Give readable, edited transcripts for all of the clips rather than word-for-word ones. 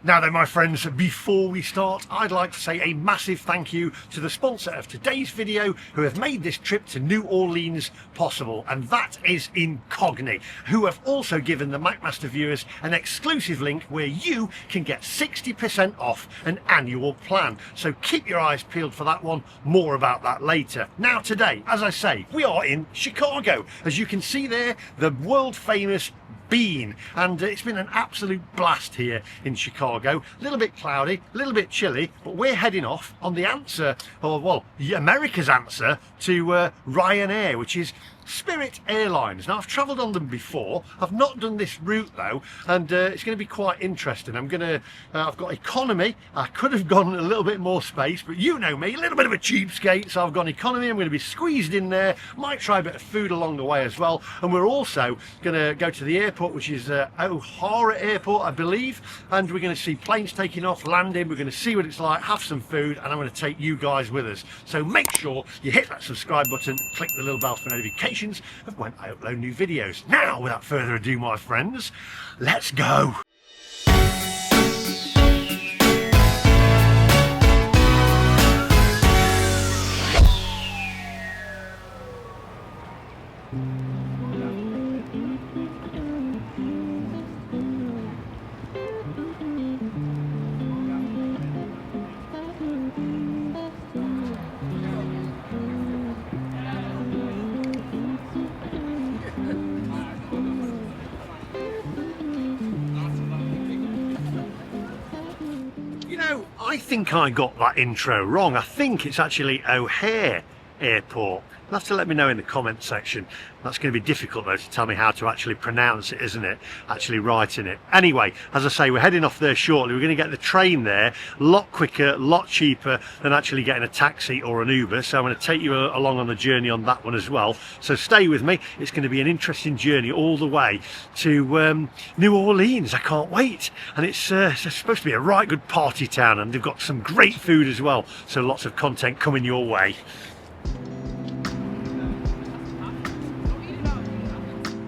Now then, my friends, before we start, I'd like to say a massive thank you to the sponsor of today's video who have made this trip to New Orleans possible, and that is Incogni, who have also given the MacMaster viewers an exclusive link where you can get 60% off an annual plan. So keep your eyes peeled for that one. More about that later. Now today, as I say, we are in Chicago. As you can see there, the world famous Bean, and it's been an absolute blast here in Chicago. A little bit cloudy, a little bit chilly, but we're heading off on the answer, or well, America's answer to Ryanair, which is Spirit Airlines. Now, I've travelled on them before. I've not done this route though, and it's going to be quite interesting. I've got economy. I could have gone a little bit more space, but you know me, a little bit of a cheapskate, so I've gone economy. I'm going to be squeezed in there. Might try a bit of food along the way as well, and we're also going to go to the airport, which is O'Hara Airport, I believe, and we're going to see planes taking off, landing. We're going to see what it's like, have some food, and I'm going to take you guys with us. So make sure you hit that subscribe button, click the little bell for notifications of when I upload new videos. Now, without further ado, my friends, let's go. I think I got that intro wrong. I think it's actually O'Hare Airport. You'll have to let me know in the comment section. That's going to be difficult though to tell me how to actually pronounce it, isn't it? Actually writing it. Anyway, as I say, we're heading off there shortly. We're going to get the train there, a lot quicker, a lot cheaper than actually getting a taxi or an Uber. So I'm going to take you along on the journey on that one as well. So stay with me. It's going to be an interesting journey all the way to New Orleans. I can't wait. And it's supposed to be a right good party town, and they've got some great food as well. So lots of content coming your way.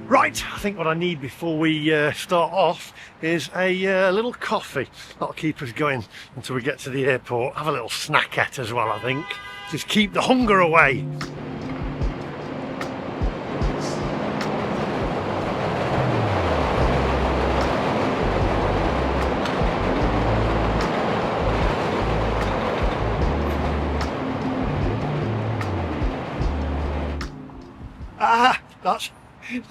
Right, I think what I need before we start off is a little coffee. That'll keep us going until we get to the airport. Have a little snackette as well, I think. Just keep the hunger away.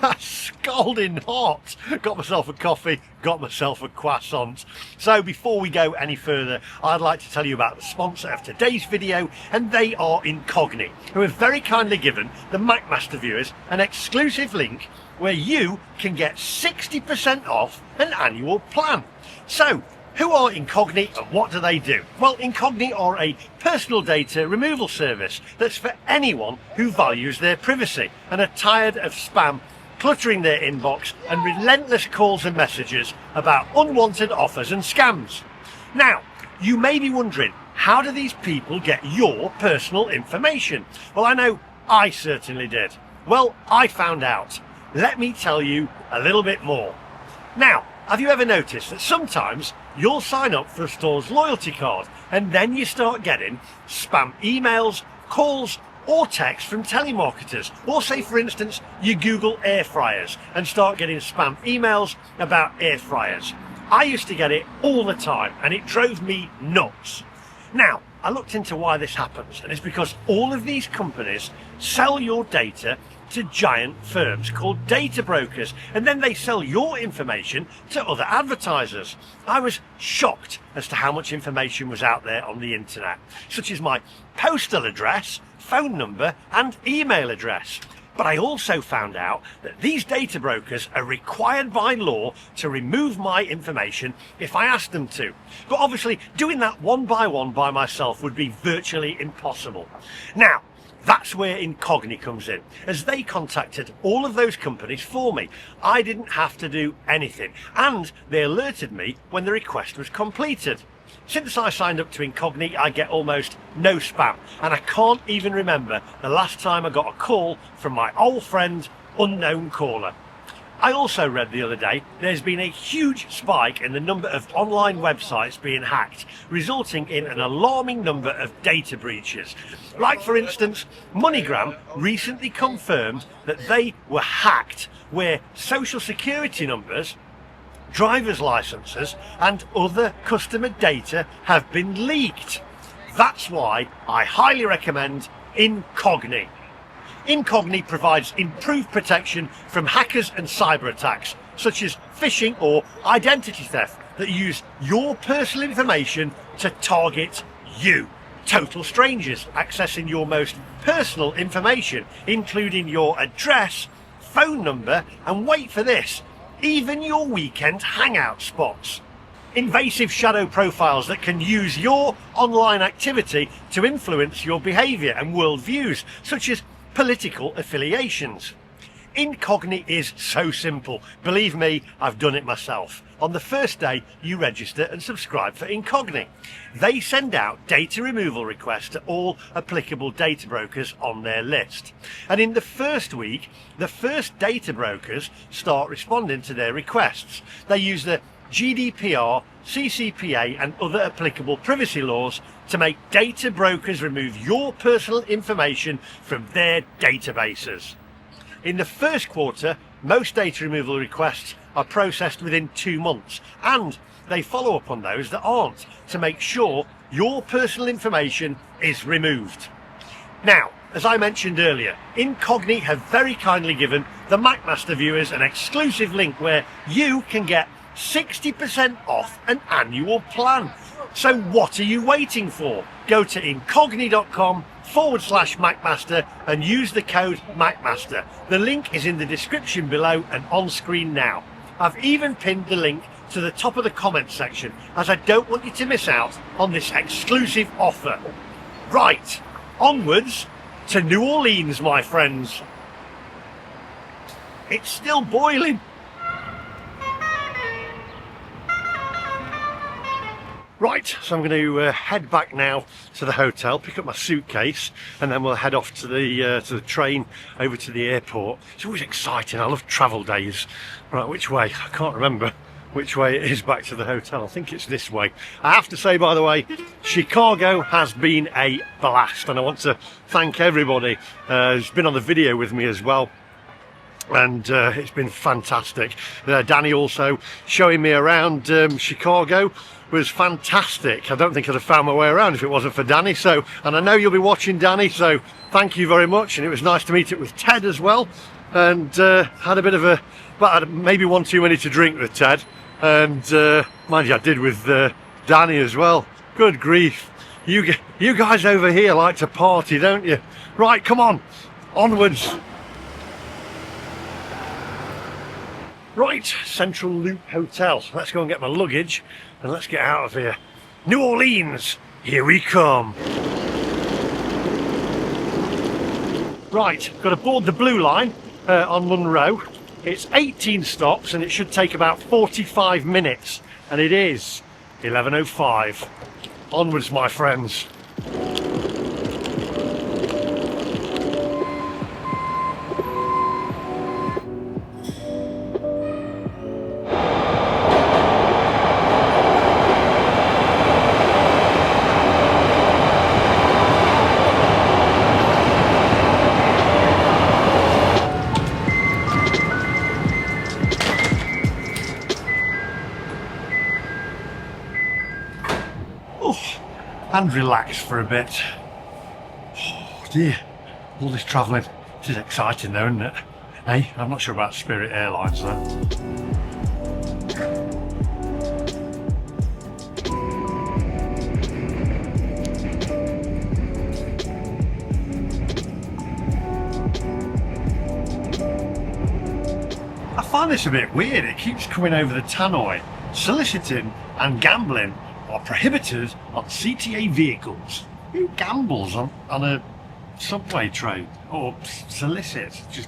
That's scalding hot. Got myself a coffee, got myself a croissant. So before we go any further, I'd like to tell you about the sponsor of today's video, and they are Incogni, who have very kindly given the MacMaster viewers an exclusive link where you can get 60% off an annual plan. So, who are Incogni and what do they do? Well, Incogni are a personal data removal service that's for anyone who values their privacy and are tired of spam cluttering their inbox and relentless calls and messages about unwanted offers and scams. Now, you may be wondering, how do these people get your personal information? Well, I know I certainly did. Well, I found out. Let me tell you a little bit more. Now, have you ever noticed that sometimes you'll sign up for a store's loyalty card and then you start getting spam emails, calls or texts from telemarketers? Or say, for instance, you Google air fryers and start getting spam emails about air fryers. I used to get it all the time and it drove me nuts. Now, I looked into why this happens, and it's because all of these companies sell your data to giant firms called data brokers, and then they sell your information to other advertisers. I was shocked as to how much information was out there on the internet, such as my postal address, phone number and email address. But I also found out that these data brokers are required by law to remove my information if I ask them to. But obviously doing that one by myself would be virtually impossible. Now, that's where Incogni comes in, as they contacted all of those companies for me. I didn't have to do anything, and they alerted me when the request was completed. Since I signed up to Incogni, I get almost no spam, and I can't even remember the last time I got a call from my old friend, Unknown Caller. I also read the other day there's been a huge spike in the number of online websites being hacked, resulting in an alarming number of data breaches. Like, for instance, MoneyGram recently confirmed that they were hacked, where social security numbers, driver's licenses and other customer data have been leaked. That's why I highly recommend Incogni. Incogni provides improved protection from hackers and cyber attacks, such as phishing or identity theft that use your personal information to target you. Total strangers accessing your most personal information, including your address, phone number, and wait for this, even your weekend hangout spots. Invasive shadow profiles that can use your online activity to influence your behaviour and worldviews, such as political affiliations. Incogni is so simple. Believe me, I've done it myself. On the first day, you register and subscribe for Incogni. They send out data removal requests to all applicable data brokers on their list. And in the first week, the first data brokers start responding to their requests. They use the GDPR, CCPA and other applicable privacy laws to make data brokers remove your personal information from their databases. In the first quarter, most data removal requests are processed within 2 months, and they follow up on those that aren't to make sure your personal information is removed. Now, as I mentioned earlier, Incogni have very kindly given the MacMaster viewers an exclusive link where you can get 60% off an annual plan. So what are you waiting for? Go to incogni.com/MacMaster and use the code MacMaster. The link is in the description below and on screen now. I've even pinned the link to the top of the comment section, as I don't want you to miss out on this exclusive offer. Right, onwards to New Orleans, my friends. It's still boiling. Right, so I'm going to head back now to the hotel, pick up my suitcase, and then we'll head off to the train over to the airport. It's always exciting. I love travel days. Right, which way? I can't remember which way it is back to the hotel. I think it's this way. I have to say, by the way, Chicago has been a blast, and I want to thank everybody who's been on the video with me as well. And it's been fantastic. Danny also showing me around Chicago was fantastic. I don't think I'd have found my way around if it wasn't for Danny. So, and I know you'll be watching, Danny, so thank you very much. And it was nice to meet up with Ted as well, and had a bit of a, but maybe one too many to drink with Ted, and mind you, I did with Danny as well. Good grief, you guys over here like to party, don't you? Right, come on, onwards. Right, Central Loop Hotel. Let's go and get my luggage and let's get out of here. New Orleans, here we come. Right, got to board the Blue Line on Monroe. It's 18 stops and it should take about 45 minutes. And it is 11:05. Onwards, my friends. And relax for a bit. Oh dear, all this travelling. This is exciting though, isn't it? Hey, I'm not sure about Spirit Airlines though. I find this a bit weird. It keeps coming over the tannoy. Soliciting and gambling are prohibited on CTA vehicles. Who gambles on a subway train or solicits? Just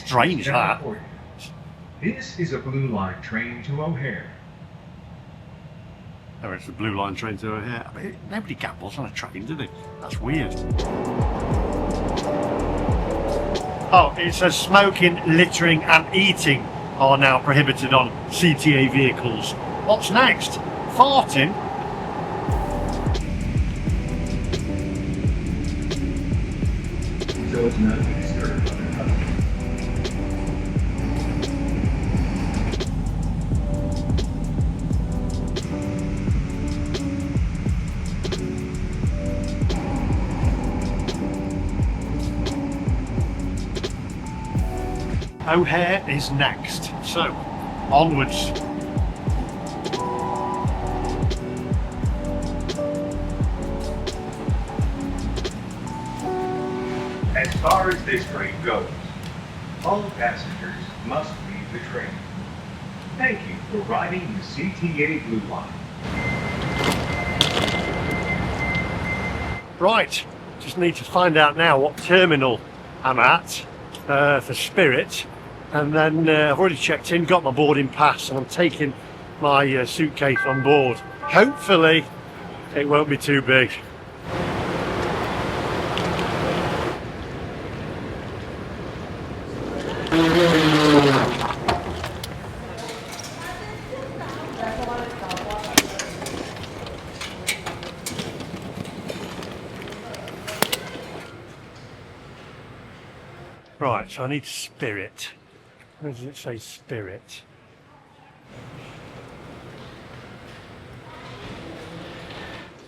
strange that. This is a Blue Line train to O'Hare. Oh, it's the Blue Line train to O'Hare. I mean, nobody gambles on a train, do they? That's weird. Oh, it says smoking, littering and eating are now prohibited on CTA vehicles. What's next? Farting? So it's not to be disturbed by their customers. O'Hare is next, so onwards. As far as this train goes, all passengers must leave the train. Thank you for riding the CTA Blue Line. Right, just need to find out now what terminal I'm at for Spirit, and then I've already checked in, got my boarding pass, and I'm taking my suitcase on board. Hopefully it won't be too big. Right, so I need Spirit. Where does it say Spirit?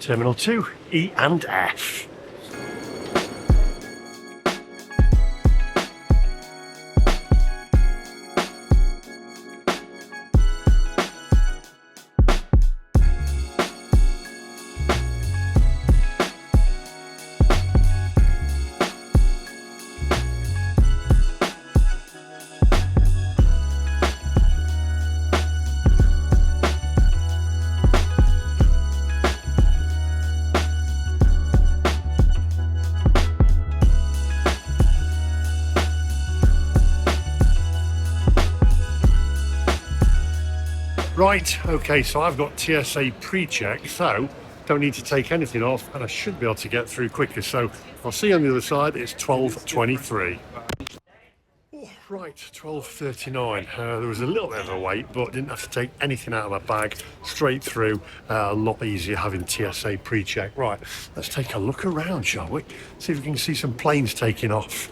Terminal 2, E and F. Right, okay, so I've got TSA pre-check, so don't need to take anything off, and I should be able to get through quicker. So I'll see you on the other side. It's 12:23. Oh, right, 12:39. There was a little bit of a wait, but didn't have to take anything out of my bag. Straight through, a lot easier having TSA pre-check. Right, let's take a look around, shall we? See if we can see some planes taking off.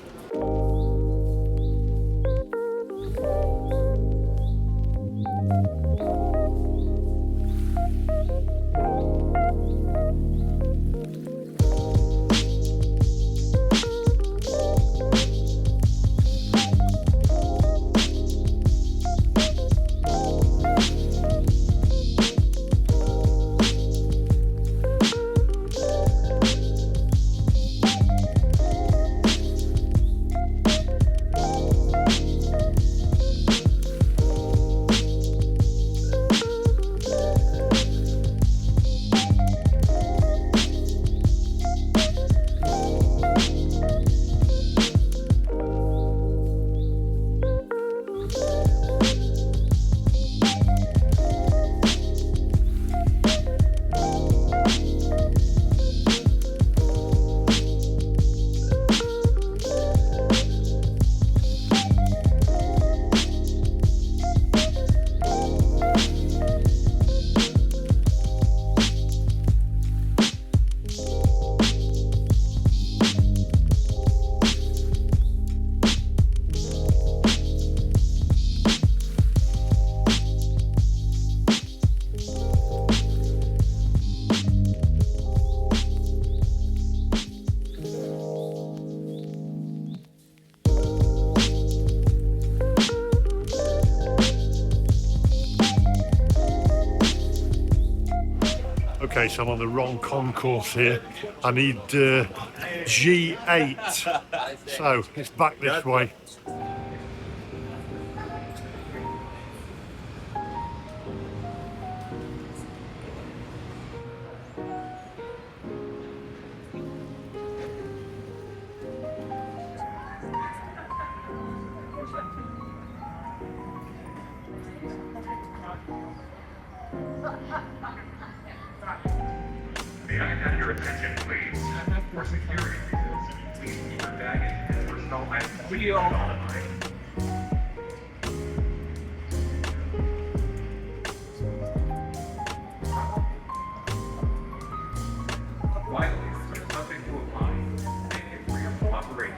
Okay, so I'm on the wrong concourse here. I need G8. So it's back this way. May I have your attention, please? For security reasons, please keep your baggage and personal items on the line. Flights are subject to apply and free of operation.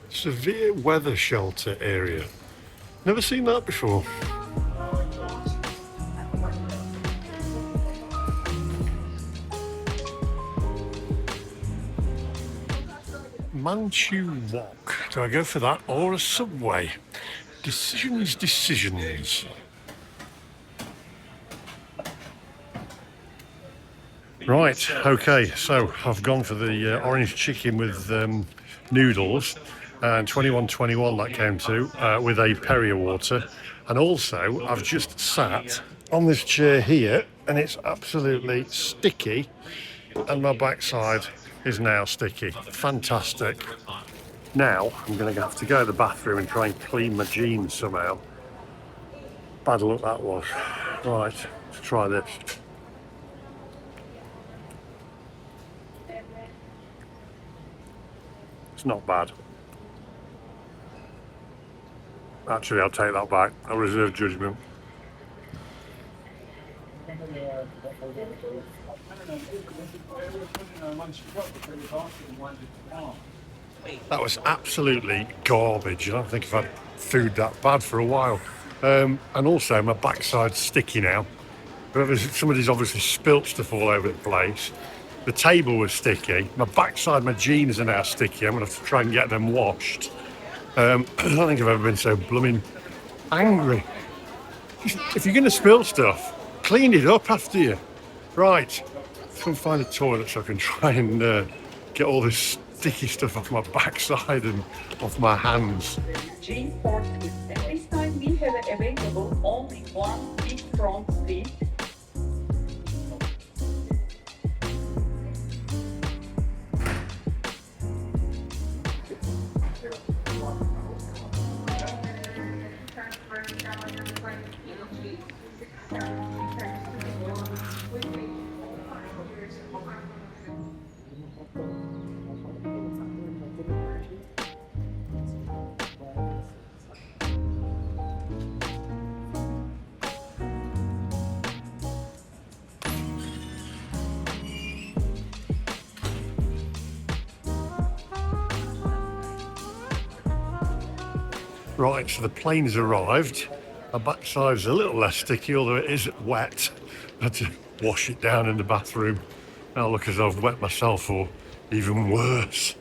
Severe weather shelter area. Never seen that before. Manchu Walk. Do I go for that or a subway? Decisions. Right, okay, so I've gone for the orange chicken with noodles, and 21.21 that came to, with a Perrier water. And also, I've just sat on this chair here, and it's absolutely sticky, and my backside is now sticky. Fantastic. Now, I'm going to have to go to the bathroom and try and clean my jeans somehow. Bad luck that was. Right, let's try this. It's not bad. Actually, I'll take that back. I reserve judgment. That was absolutely garbage. I don't think I've had food that bad for a while. And also, my backside's sticky now. Somebody's obviously spilt stuff all over the place. The table was sticky. My backside, my jeans are now sticky. I'm going to have to try and get them washed. I don't think I've ever been so blooming angry. If you're going to spill stuff, clean it up after you. Right, let's go and find a toilet so I can try and get all this sticky stuff off my backside and off my hands. Jean Force is at this time we have available only one big front seat. Right, so the plane's arrived. My backside's a little less sticky, although it is wet. I had to wash it down in the bathroom. Now look as though I've wet myself, or even worse.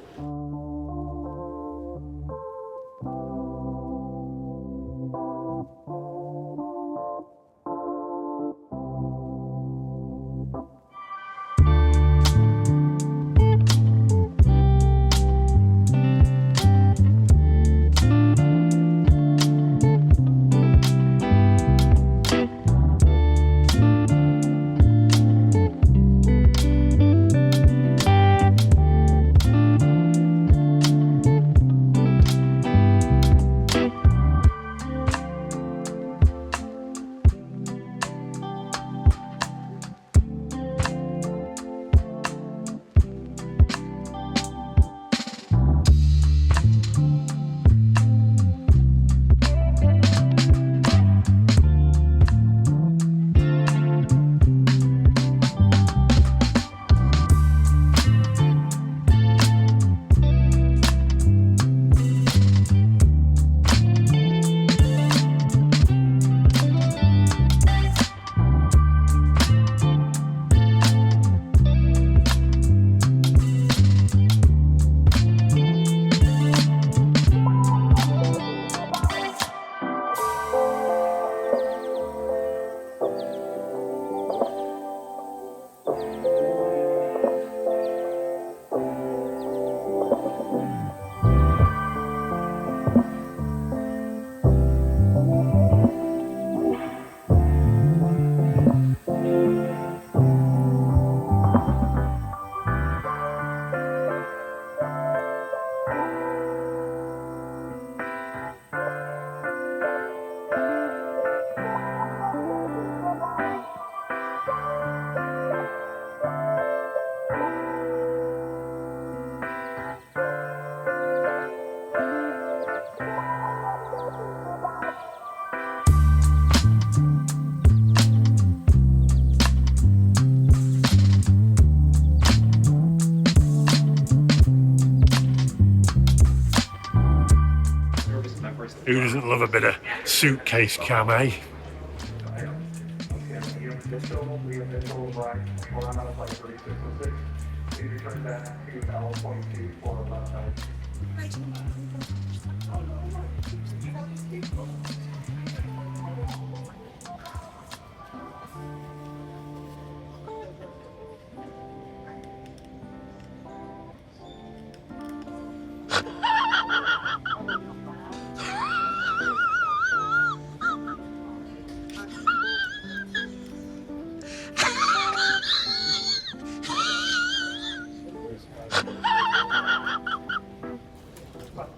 love a bit of suitcase cam, eh?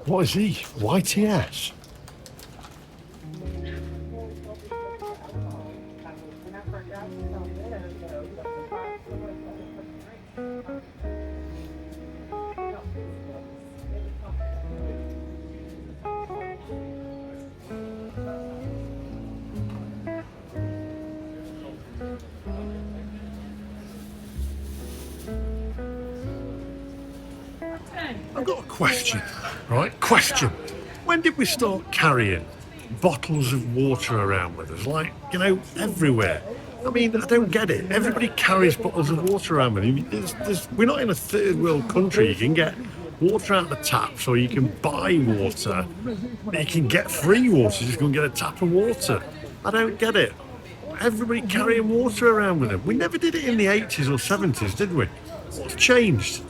What is he? YTS? I've got a question, right? Question. When did we start carrying bottles of water around with us? Like, you know, everywhere. I mean, I don't get it. Everybody carries bottles of water around with them. We're not in a third world country. You can get water out of the taps or you can buy water. You can get free water. Just go and get a tap of water. I don't get it. Everybody carrying water around with them. We never did it in the 80s or 70s, did we? What's changed?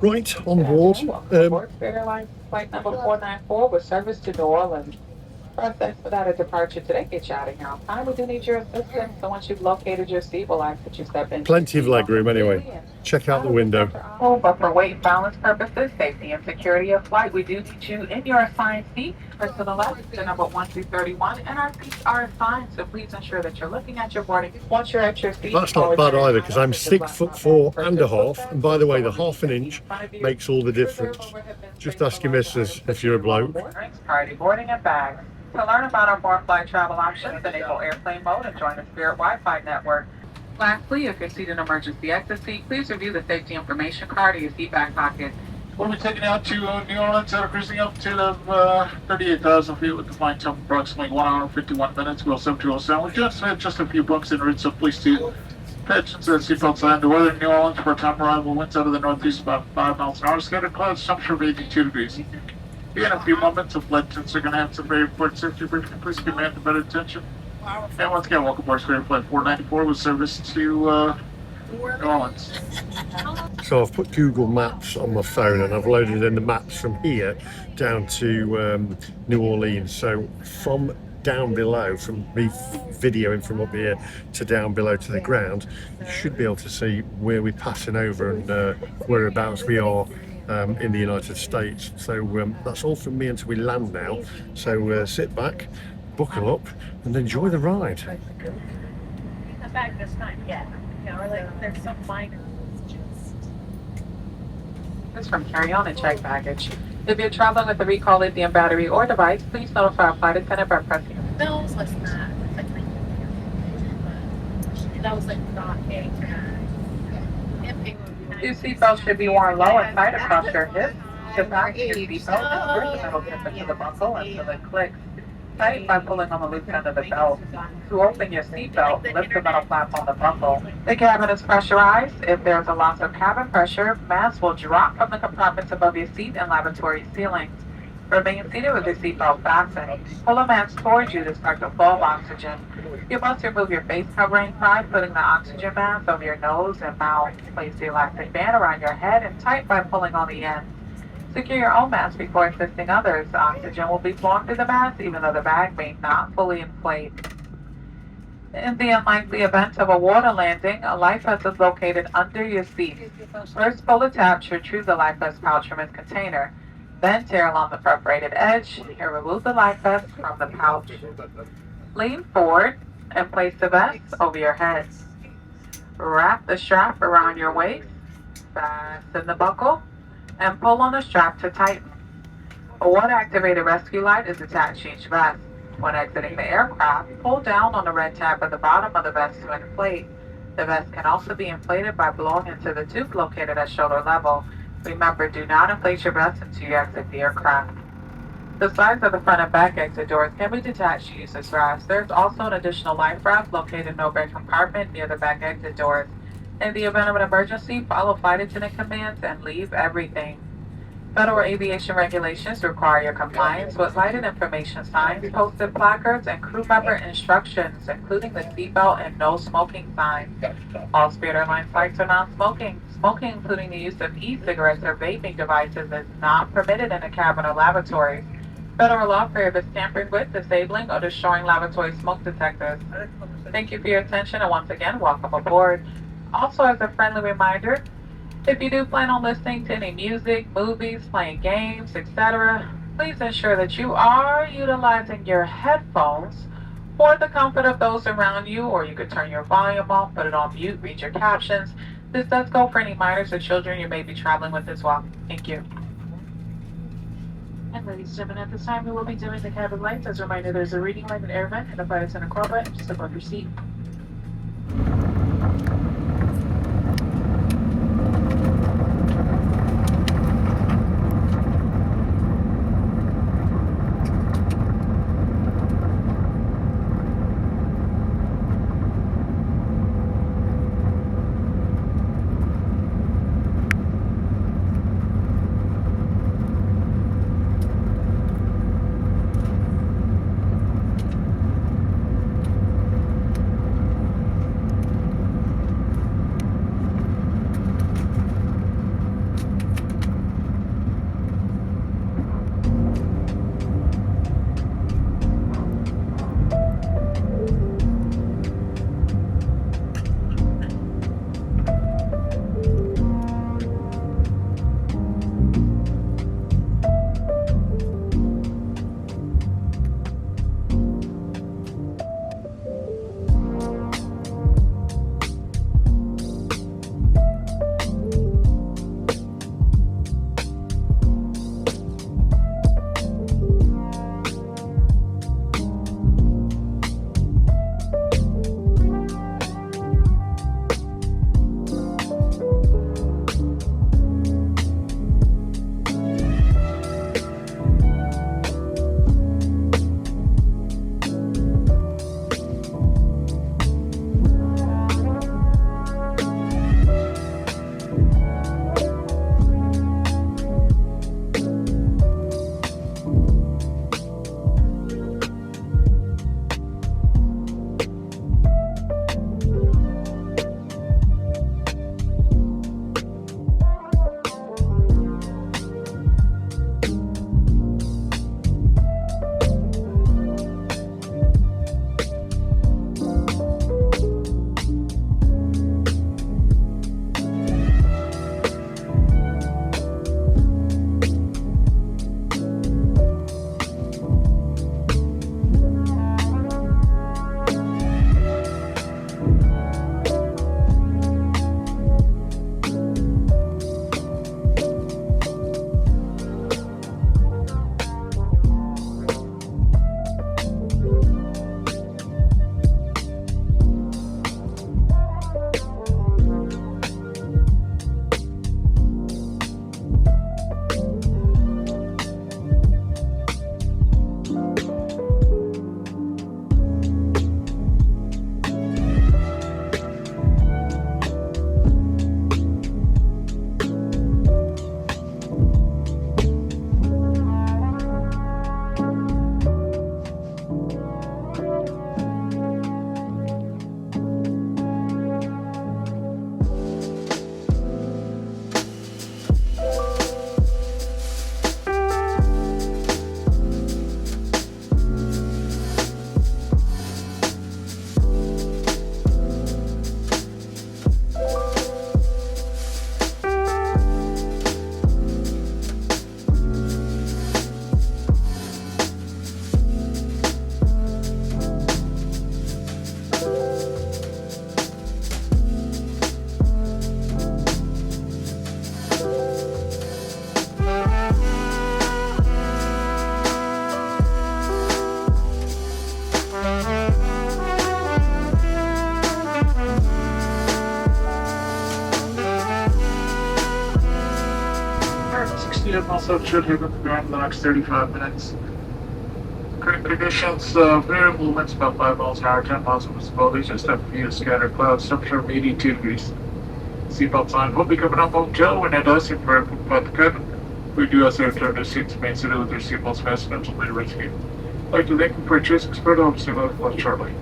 Right, on board. Spirit Airlines flight number 494 with service to New Orleans. First expedited departure today. Get you out of here on time. We do need your assistance. So once you've located your seat, we'll ask that you step in. Plenty of leg room anyway. Check out the window. But for weight and balance purposes, safety and security of flight, we do need you in your assigned seat. First to the left, to number 1 through 31, and our seats are assigned, so please ensure that you're looking at your boarding. Once you're at your seat, that's not bad either, because I'm 6'4.5", and by the way, the half an inch makes all the difference. Just ask your missus if you're a bloke. Priority boarding and bags. To learn about our more flight travel options, enable airplane mode and join the Spirit Wi-Fi network. Lastly, if you're seated in an emergency exit seat, please review the safety information card or your seat back pocket. We'll be taking out to New Orleans at a cruising altitude of 38,000 feet with the flight time approximately 1 hour and 51 minutes. We'll 727. We just had just a few bumps en route, so please do pay attention to the seatbelt sign. The weather in New Orleans for time arrival, winds out of the northeast about 5 miles an hour. Scattered clouds, temperature of 82 degrees. In a few moments, the flight attendants are going to have some very important safety briefing. Please give me better attention. And once again, welcome aboard Spirit Flight 494 with service to New Orleans. So I've put Google Maps on my phone and I've loaded in the maps from here down to New Orleans. So from down below, from me videoing from up here to down below to the ground, you should be able to see where we're passing over and whereabouts we are in the United States. So that's all from me until we land now. So sit back, buckle up and enjoy the ride. The bag this time, yeah. You know, or like there's some minor. This is from carry-on and check baggage. If you're traveling with a recall lithium battery or device, please notify our flight attendant by pressing. No, it was less than that. That was like not a. Your seatbelt should be worn low and tight across your hips. To fasten your seatbelt, insert the middle clip into the buckle until it clicks. Tighten by pulling on the loose end of the belt. To open your seatbelt, lift the metal flap on the buckle. The cabin is pressurized. If there's a loss of cabin pressure, masks will drop from the compartments above your seat and lavatory ceilings. Remain seated with your seatbelt fastened. Pull a mask towards you to start the flow of oxygen. You must remove your face covering by putting the oxygen mask over your nose and mouth. Place the elastic band around your head and tighten by pulling on the end. Secure your own mask before assisting others. Oxygen will be flowing through the mask even though the bag may not fully inflate. In the unlikely event of a water landing, a life vest is located under your seat. First, pull the tab to retrieve the life vest pouch from its container. Then tear along the perforated edge and remove the life vest from the pouch. Lean forward and place the vest over your head. Wrap the strap around your waist, fasten the buckle, and pull on the strap to tighten. A water-activated rescue light is attached to each vest. When exiting the aircraft, pull down on the red tab at the bottom of the vest to inflate. The vest can also be inflated by blowing into the tube located at shoulder level. Remember, do not inflate your vest until you exit the aircraft. The sides of the front and back exit doors can be detached to use as rafts. There's also an additional life raft located in the overhead compartment near the back exit doors. In the event of an emergency, follow flight attendant commands and leave everything. Federal aviation regulations require your compliance with lighted information signs, posted placards, and crew member instructions, including the seatbelt and no smoking sign. All Spirit Airlines flights are non-smoking. Smoking, including the use of e-cigarettes or vaping devices, is not permitted in the cabin or lavatories. Federal law prohibits tampering with, disabling, or destroying lavatory smoke detectors. Thank you for your attention, and once again, welcome aboard. Also, as a friendly reminder, if you do plan on listening to any music, movies, playing games, etc., please ensure that you are utilizing your headphones for the comfort of those around you, or you could turn your volume off, put it on mute, read your captions. This does go for any minors or children you may be traveling with as well. Thank you. And ladies and gentlemen, at this time we will be dimming the cabin lights. As a reminder, there's a reading light, an air vent, and a flight attendant call button just above your seat. Also, it should hit the ground in the next 35 minutes. Current conditions, very movements about 5 miles an hour, 10 miles of visibility, just a few scattered clouds, temperature of 82 degrees. Seatbelt sign will be coming up on Joe when it does hit for the cabin. We do ask you to return to seats and maintain with your seatbelts fastened until later rescue. I'd like to thank you for choosing Spirit Airlines. See you later shortly.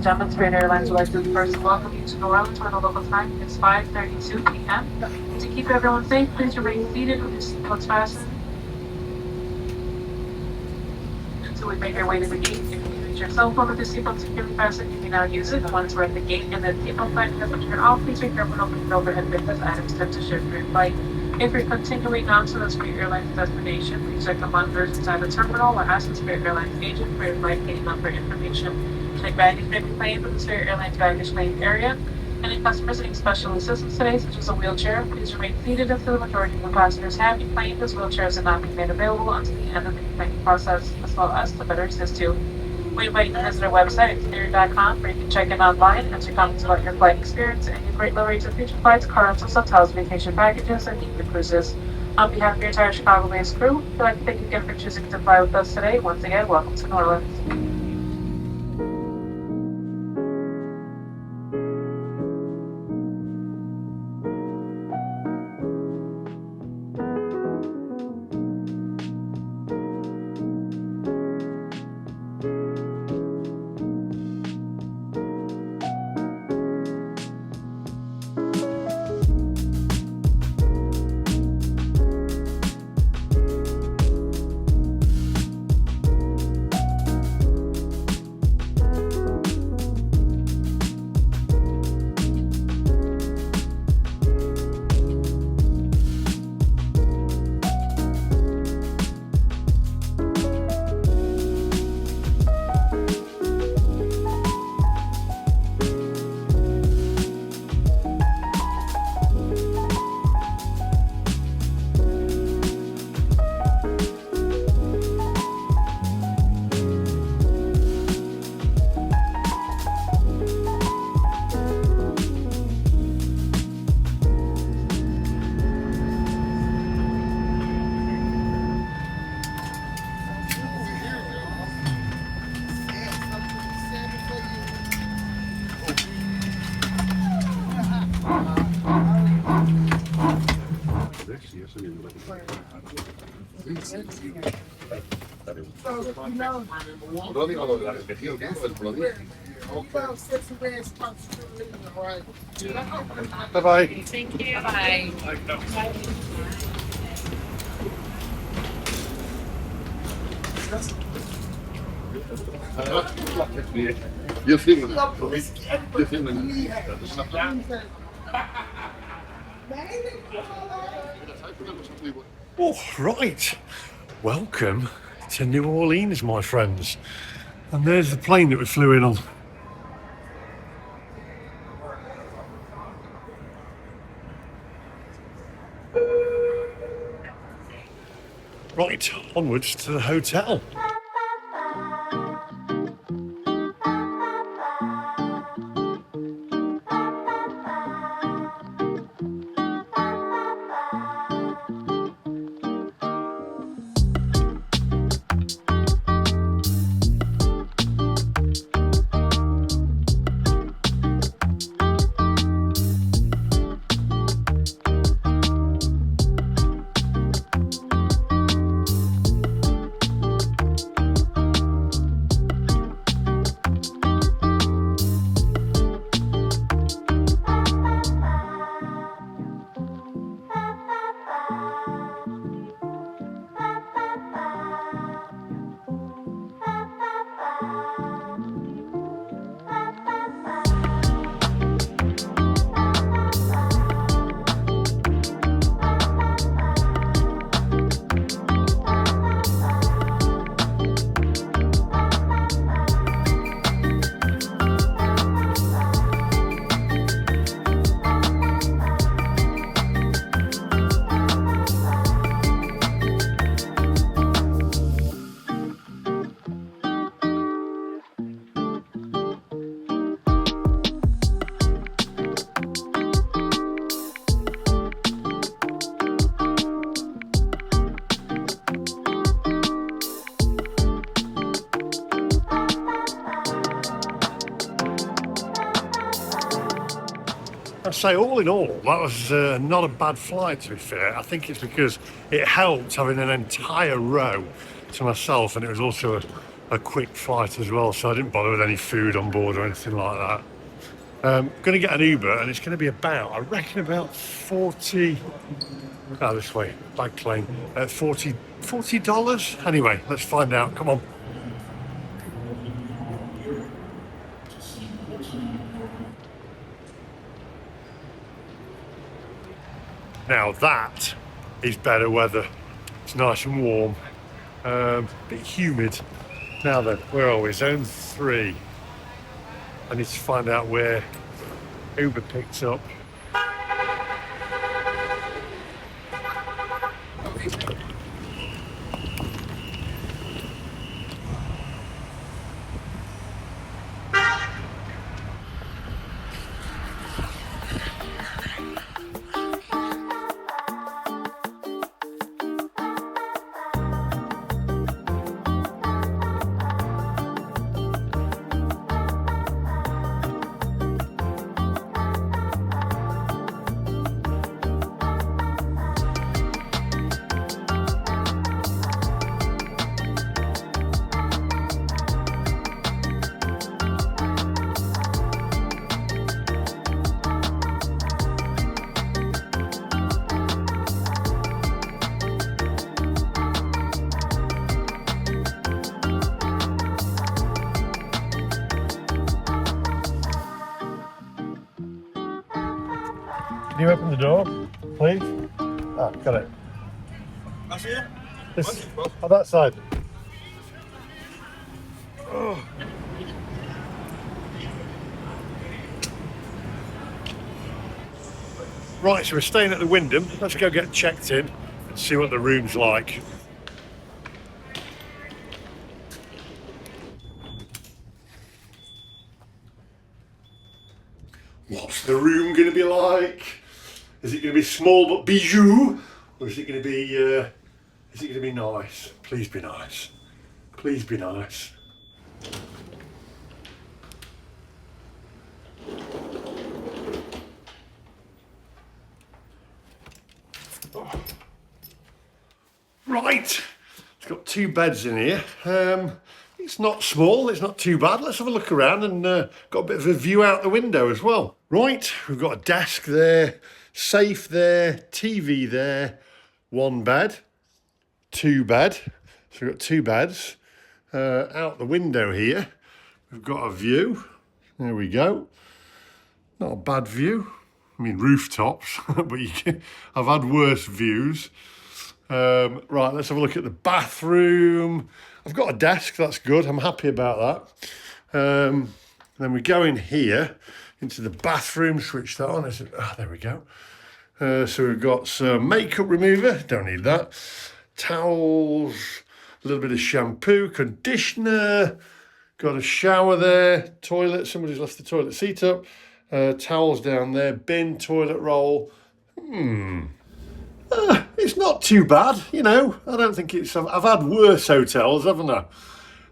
Gentlemen, Spirit Airlines would like to first welcome you to New Orleans where the local time is 5:32 p.m. To keep everyone safe, please remain seated with your seatbelts fastened until we make our way to the gate. If you use your cell phone with your seatbelt securely fastened, you may now use it. Once we're at the gate and the seatbelt sign has been turned off, please be careful and open the overhead bin as items tend to shift during flight. If you're continuing on to the Spirit Airlines destination, please check the monitors inside the terminal or ask the Spirit Airlines agent for your flight gate number information. Check baggage may be claimed from the Spirit Airlines baggage claim area. Any customers needing special assistance today, such as a wheelchair, please remain seated until the majority of the passengers have been claimed as wheelchairs are not being made available until the end of the claiming process, as well as to better assist you. We invite you to visit our website at spirit.com where you can check in online and to comment about your flight experience and get great low rates of future flights, car rentals, hotels, vacation packages, and evening cruises. On behalf of your entire Chicago-based crew, we'd like to thank you again for choosing to fly with us today. Once again, welcome to New Orleans. Bye-bye. Thank you. Bye. Oh, right. Welcome to New Orleans, my friends. And there's the plane that we flew in on. Right, onwards to the hotel. I say, all in all, that was not a bad flight, to be fair. I think it's because it helped having an entire row to myself, and it was also a quick flight as well, so I didn't bother with any food on board or anything like that. Going to get an Uber, and it's going to be about, I reckon, about 40... Oh, this way, back lane. $40? Anyway, let's find out. Come on. Now that is better weather. It's nice and warm, bit humid. Now then, where are we? Zone 3. I need to find out where Uber picks up. Can you open the door, please? Ah, got it. This, on that side. Oh. Right, so we're staying at the Wyndham. Let's go get checked in and see what the room's like. What's the room going to be like? Is it going to be small but bijou, or is it going to be nice? Please be nice. Please be nice. Oh. Right, it's got 2 beds in here. It's not small, it's not too bad. Let's have a look around and got a bit of a view out the window as well. Right, we've got a desk there, safe there, TV there, 1 bed, 2 bed. So we've got 2 beds. Out the window here, we've got a view. There we go. Not a bad view. I mean, rooftops, but I've had worse views. Right, let's have a look at the bathroom. I've got a desk, that's good. I'm happy about that. Then we go in here into the bathroom, switch that on. There we go. So we've got some makeup remover, don't need that. Towels, a little bit of shampoo, conditioner, got a shower there, toilet, somebody's left the toilet seat up, towels down there, bin, toilet roll. It's not too bad, you know. I don't think it's... I've had worse hotels, haven't I?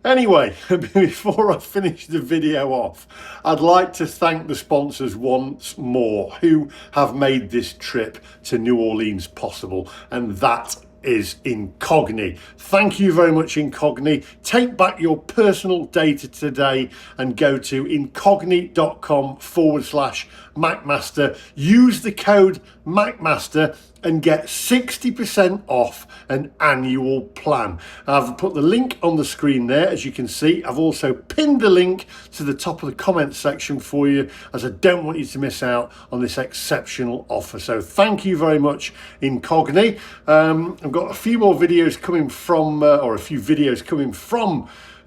Anyway, before I finish the video off, I'd like to thank the sponsors once more who have made this trip to New Orleans possible, and that is Incogni. Thank you very much, Incogni. Take back your personal data today and go to incogni.com/MacMaster. Use the code MacMaster and get 60% off an annual plan. I've put the link on the screen there, as you can see. I've also pinned the link to the top of the comments section for you, as I don't want you to miss out on this exceptional offer. So thank you very much, Incogni. I've got a few more videos coming from,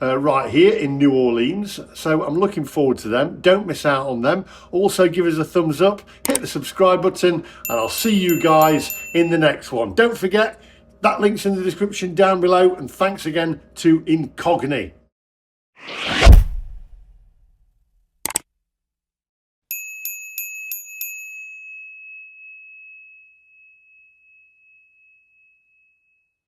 right here in New Orleans, so I'm looking forward to them. Don't miss out on them. Also give us a thumbs up, hit the subscribe button, and I'll see you guys in the next one. Don't forget, that link's in the description down below, and thanks again to Incogni.